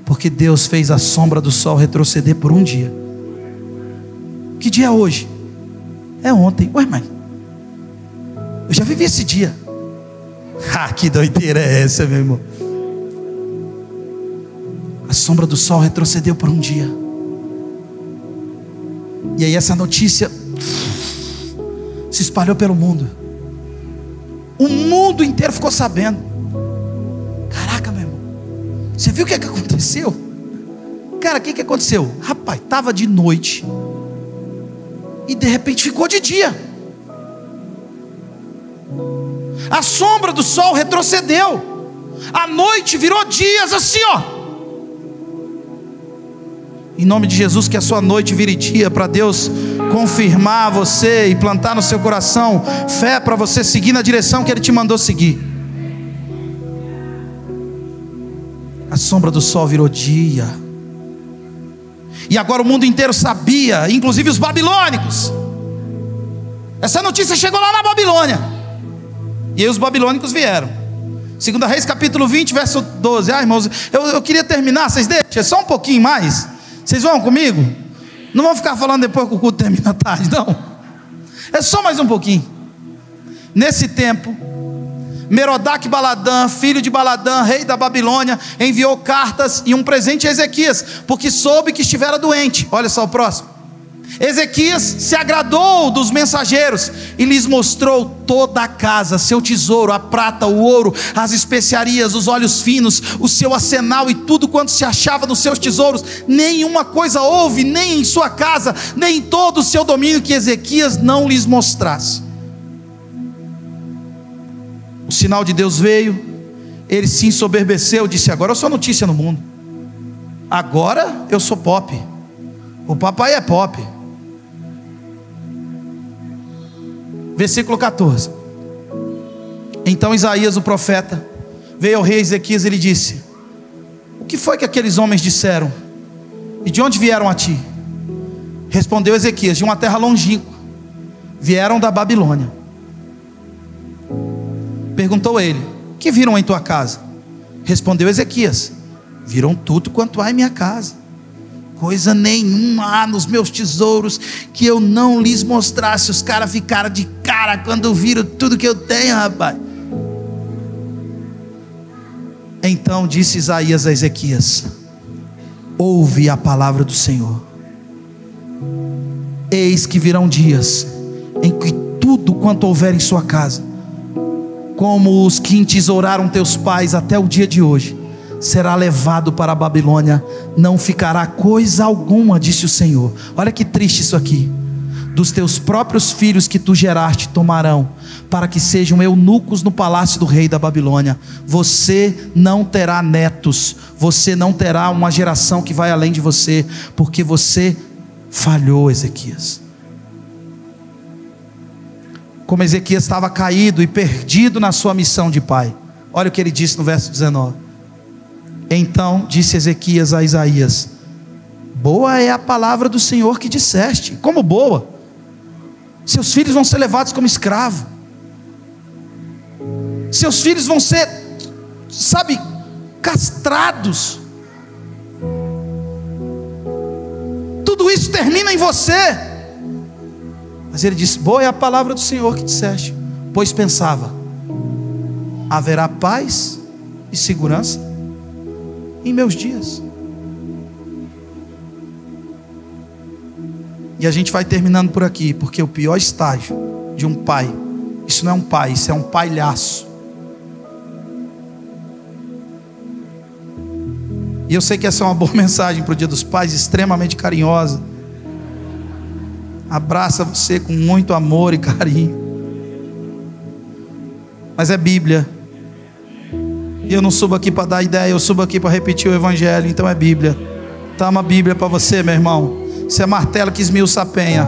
Porque Deus fez a sombra do sol retroceder por um dia. Que dia é hoje? É ontem. Ué, mãe, eu já vivi esse dia. Que doideira é essa, meu irmão? A sombra do sol retrocedeu por um dia. E aí essa notícia se espalhou pelo mundo. O mundo inteiro ficou sabendo. Caraca, meu irmão, você viu o que aconteceu? Cara, o que aconteceu? Rapaz, estava de noite e de repente ficou de dia. A sombra do sol retrocedeu. A noite virou dias assim, Em nome de Jesus, que a sua noite vire dia, para Deus confirmar você e plantar no seu coração fé para você seguir na direção que Ele te mandou seguir. A sombra do sol virou dia. E agora o mundo inteiro sabia, inclusive os babilônicos. Essa notícia chegou lá na Babilônia. E aí os babilônicos vieram. 2 Reis capítulo 20, verso 12. Irmãos, eu queria terminar, vocês deixam só um pouquinho mais. Vocês vão comigo? Não vão ficar falando depois que o culto termina à tarde, não. É só mais um pouquinho. Nesse tempo, Merodach Baladã, filho de Baladã, rei da Babilônia, enviou cartas e um presente a Ezequias, porque soube que estivera doente. Olha só o próximo. Ezequias se agradou dos mensageiros e lhes mostrou toda a casa, seu tesouro, a prata, o ouro, as especiarias, os óleos finos, o seu arsenal e tudo quanto se achava nos seus tesouros. Nenhuma coisa houve, nem em sua casa, nem em todo o seu domínio, que Ezequias não lhes mostrasse. O sinal de Deus veio, ele se ensoberbeceu, disse: agora eu sou notícia no mundo, agora eu sou pop, o papai é pop. Versículo 14. Então Isaías o profeta veio ao rei Ezequias e lhe disse: o que foi que aqueles homens disseram? E de onde vieram a ti? Respondeu Ezequias: de uma terra longínqua, vieram da Babilônia. Perguntou ele: que viram em tua casa? Respondeu Ezequias: viram tudo quanto há em minha casa. Coisa nenhuma há nos meus tesouros que eu não lhes mostrasse. Os caras ficaram de cara quando viram tudo que eu tenho, rapaz. Então disse Isaías a Ezequias: ouve a palavra do Senhor. Eis que virão dias em que tudo quanto houver em sua casa, como os que entesouraram teus pais até o dia de hoje, será levado para a Babilônia, não ficará coisa alguma, disse o Senhor. Olha que triste isso aqui. Dos teus próprios filhos que tu geraste tomarão, para que sejam eunucos no palácio do rei da Babilônia. Você não terá netos, você não terá uma geração que vai além de você, porque você falhou, Ezequias. Como Ezequias estava caído e perdido na sua missão de pai. Olha o que ele disse no verso 19. Então disse Ezequias a Isaías: boa é a palavra do Senhor que disseste. Como boa? Seus filhos vão ser levados como escravo. Seus filhos vão ser, castrados. tudo isso termina em você. Mas ele disse: boa é a palavra do Senhor que disseste. Pois pensava: haverá paz e segurança em meus dias. E a gente vai terminando por aqui, porque o pior estágio de um pai, isso não é um pai, isso é um palhaço. E eu sei que essa é uma boa mensagem para o Dia dos Pais, extremamente carinhosa. Abraça você com muito amor e carinho. Mas é Bíblia. E eu não subo aqui para dar ideia, eu subo aqui para repetir o Evangelho. Então é Bíblia. Tá uma Bíblia para você, meu irmão. Isso é martelo que esmiuça a penha.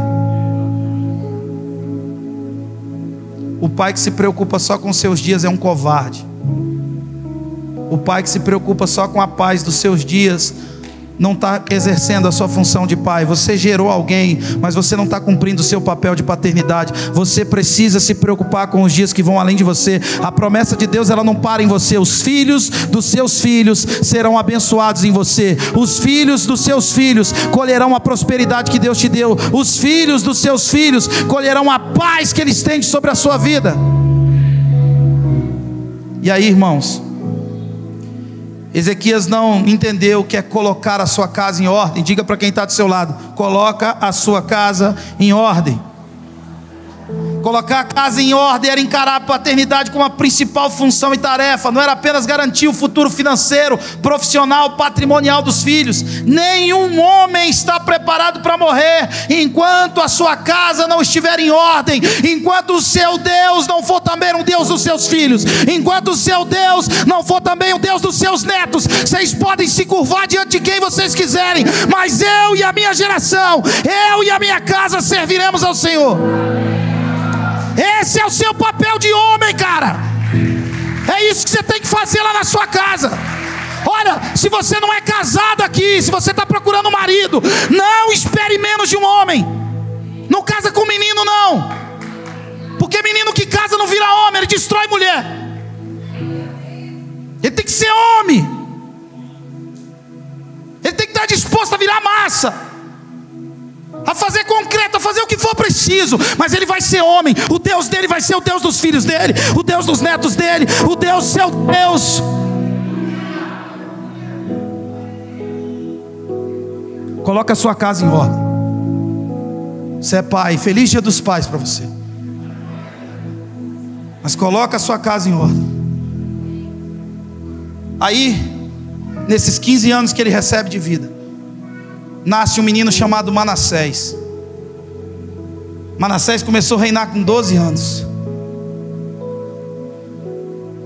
O pai que se preocupa só com seus dias é um covarde. O pai que se preocupa só com a paz dos seus dias não está exercendo a sua função de pai. Você gerou alguém, mas você não está cumprindo o seu papel de paternidade. Você precisa se preocupar com os dias que vão além de você. A promessa de Deus, ela não para em você. Os filhos dos seus filhos serão abençoados em você. Os filhos dos seus filhos colherão a prosperidade que Deus te deu. Os filhos dos seus filhos colherão a paz que Ele estende sobre a sua vida. E aí, irmãos, Ezequias não entendeu o que é colocar a sua casa em ordem. Diga para quem está do seu lado: coloca a sua casa em ordem. Colocar a casa em ordem era encarar a paternidade como a principal função e tarefa. Não era apenas garantir o futuro financeiro, profissional, patrimonial dos filhos. Nenhum homem está preparado para morrer enquanto a sua casa não estiver em ordem, enquanto o seu Deus não for também um Deus dos seus filhos, enquanto o seu Deus não for também o Deus dos seus netos. Vocês podem se curvar diante de quem vocês quiserem, mas eu e a minha geração, eu e a minha casa serviremos ao Senhor. Esse é o seu papel de homem, cara. É isso que você tem que fazer lá na sua casa. Olha, se você não é casado aqui, se você está procurando um marido, não espere menos de um homem. Não casa com menino, não. Porque menino que casa não vira homem, ele destrói mulher. Ele tem que ser homem. Ele tem que estar disposto a virar massa, a fazer concreto, a fazer o que for preciso. Mas ele vai ser homem. O Deus dele vai ser o Deus dos filhos dele, o Deus dos netos dele, o Deus, seu Deus. Coloca a sua casa em ordem. Você é pai, feliz Dia dos Pais para você. Mas coloca a sua casa em ordem. Aí, nesses 15 anos que ele recebe de vida, nasce um menino chamado Manassés. Manassés começou a reinar com 12 anos.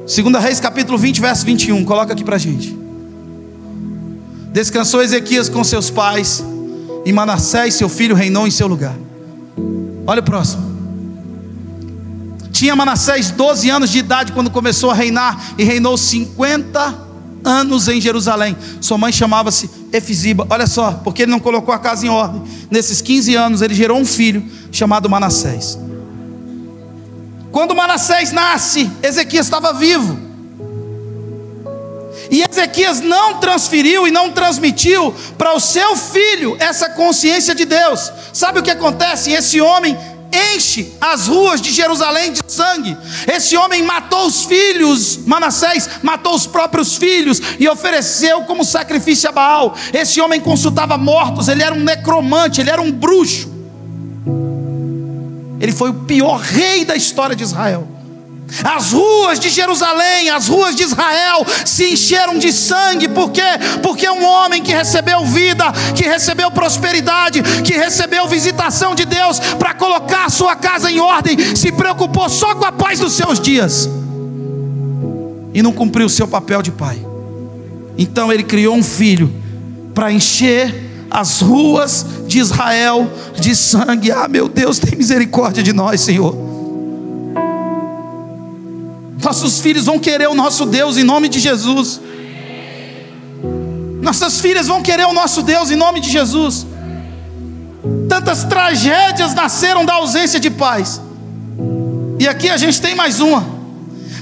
2 Reis capítulo 20, verso 21. Coloca aqui pra gente. Descansou Ezequias com seus pais, e Manassés seu filho reinou em seu lugar. Olha o próximo. Tinha Manassés 12 anos de idade quando começou a reinar, e reinou 50 anos em Jerusalém. Sua mãe chamava-se Efiziba. Olha só, porque ele não colocou a casa em ordem. Nesses 15 anos ele gerou um filho chamado Manassés. Quando Manassés nasce, Ezequias estava vivo. E Ezequias não transferiu e não transmitiu para o seu filho essa consciência de Deus. Sabe o que acontece? Esse homem enche as ruas de Jerusalém de sangue. Esse homem matou os filhos. Manassés matou os próprios filhos e ofereceu como sacrifício a Baal. Esse homem consultava mortos. Ele era um necromante, ele era um bruxo. Ele foi o pior rei da história de Israel. As ruas de Jerusalém, as ruas de Israel se encheram de sangue. Por quê? Porque um homem que recebeu vida, que recebeu prosperidade, que recebeu visitação de Deus para colocar a sua casa em ordem, se preocupou só com a paz dos seus dias e não cumpriu o seu papel de pai. Então ele criou um filho para encher as ruas de Israel de sangue. Ah, meu Deus, tem misericórdia de nós, Senhor. Nossos filhos vão querer o nosso Deus em nome de Jesus. Nossas filhas vão querer o nosso Deus em nome de Jesus. Tantas tragédias nasceram da ausência de pais. E aqui a gente tem mais uma.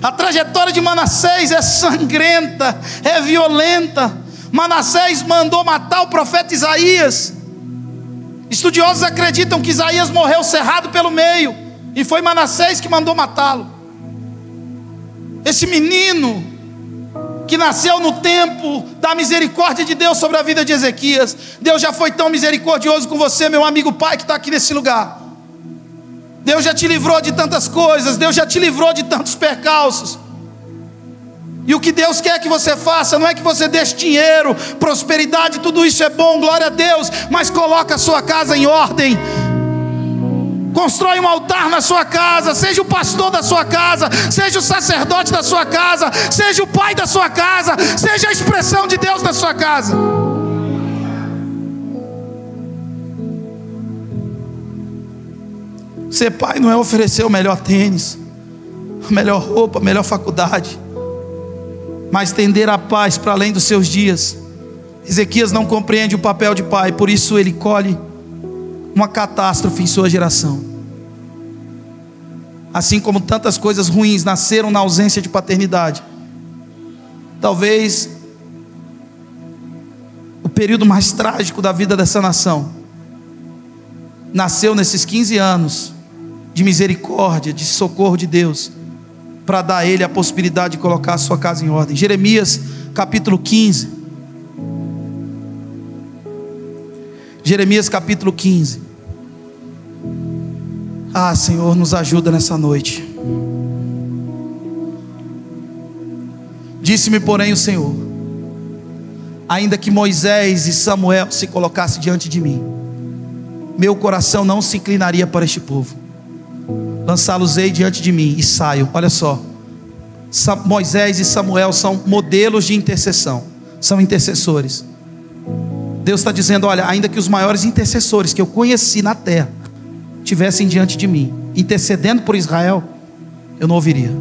A trajetória de Manassés é sangrenta, é violenta. Manassés mandou matar o profeta Isaías. Estudiosos acreditam que Isaías morreu cerrado pelo meio, e foi Manassés que mandou matá-lo. Esse menino que nasceu no tempo da misericórdia de Deus sobre a vida de Ezequias. Deus já foi tão misericordioso com você, meu amigo pai que está aqui nesse lugar. Deus já te livrou de tantas coisas, Deus já te livrou de tantos percalços. E o que Deus quer que você faça não é que você deixe dinheiro, prosperidade, tudo isso é bom, glória a Deus, mas coloca a sua casa em ordem. Constrói um altar na sua casa, seja o pastor da sua casa, seja o sacerdote da sua casa, seja o pai da sua casa, seja a expressão de Deus na sua casa. Ser pai não é oferecer o melhor tênis, a melhor roupa, a melhor faculdade, mas tender a paz para além dos seus dias. Ezequias não compreende o papel de pai, por isso ele colhe uma catástrofe em sua geração. Assim como tantas coisas ruins nasceram na ausência de paternidade, talvez o período mais trágico da vida dessa nação nasceu nesses 15 anos de misericórdia, de socorro de Deus, para dar a ele a possibilidade de colocar a sua casa em ordem. Jeremias capítulo 15. Jeremias capítulo 15. Ah, Senhor, nos ajuda nessa noite. Disse-me, porém, o Senhor: ainda que Moisés e Samuel se colocassem diante de mim, meu coração não se inclinaria para este povo. Lançá-los-ei diante de mim e saio. Olha só, Moisés e Samuel são modelos de intercessão, são intercessores. Deus está dizendo: olha, ainda que os maiores intercessores que eu conheci na terra estivessem diante de mim, intercedendo por Israel, eu não ouviria.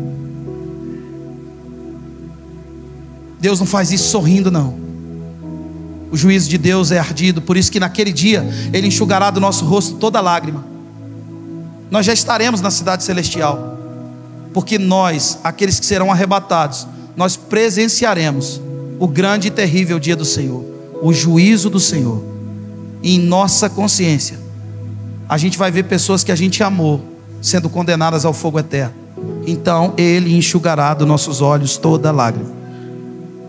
Deus não faz isso sorrindo, não. O juízo de Deus é ardido, por isso que naquele dia Ele enxugará do nosso rosto toda lágrima. Nós já estaremos na cidade celestial, porque nós, aqueles que serão arrebatados, nós presenciaremos o grande e terrível dia do Senhor, o juízo do Senhor. E em nossa consciência a gente vai ver pessoas que a gente amou sendo condenadas ao fogo eterno. Então Ele enxugará dos nossos olhos toda lágrima.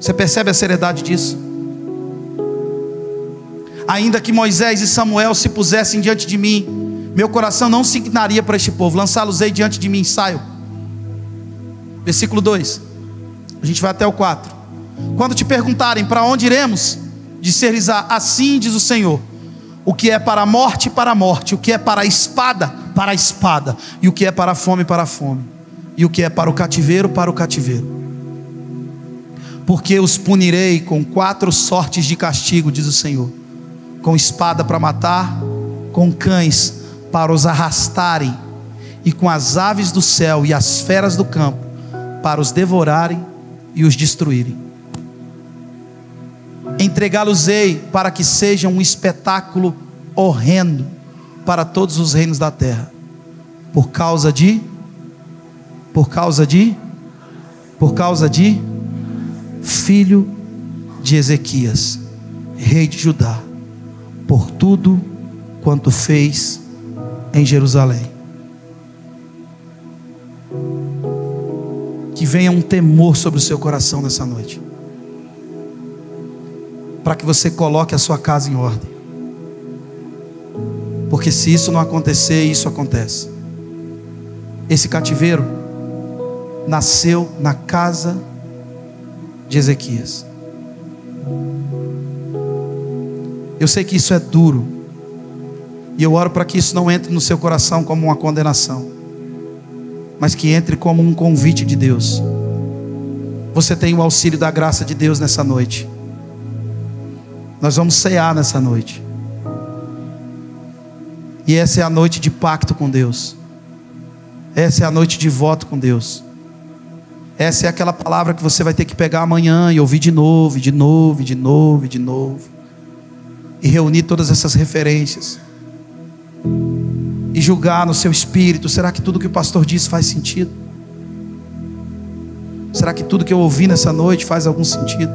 Você percebe a seriedade disso? Ainda que Moisés e Samuel se pusessem diante de mim, meu coração não se inclinaria para este povo. Lançá-los-ei diante de mim, saio. Versículo 2. A gente vai até o 4. Quando te perguntarem para onde iremos, disser-lhes-á: assim diz o Senhor, o que é para a morte, para a morte; o que é para a espada; e o que é para a fome, para a fome; e o que é para o cativeiro, para o cativeiro. Porque os punirei com 4 sortes de castigo, diz o Senhor: com espada para matar, com cães para os arrastarem, e com as aves do céu e as feras do campo para os devorarem e os destruírem. Entregá-los-ei para que sejam um espetáculo horrendo para todos os reinos da terra, por causa de filho de Ezequias, rei de Judá, por tudo quanto fez em Jerusalém. Que venha um temor sobre o seu coração nessa noite, para que você coloque a sua casa em ordem. Porque se isso não acontecer, isso acontece. Esse cativeiro nasceu na casa de Ezequias. Eu sei que isso é duro, e eu oro para que isso não entre no seu coração como uma condenação, mas que entre como um convite de Deus. Você tem o auxílio da graça de Deus nessa noite. Nós vamos cear nessa noite, e essa é a noite de pacto com Deus. Essa é a noite de voto com Deus. Essa é aquela palavra que você vai ter que pegar amanhã e ouvir de novo, de novo, de novo, de novo, e reunir todas essas referências e julgar no seu espírito: será que tudo que o pastor disse faz sentido? Será que tudo que eu ouvi nessa noite faz algum sentido?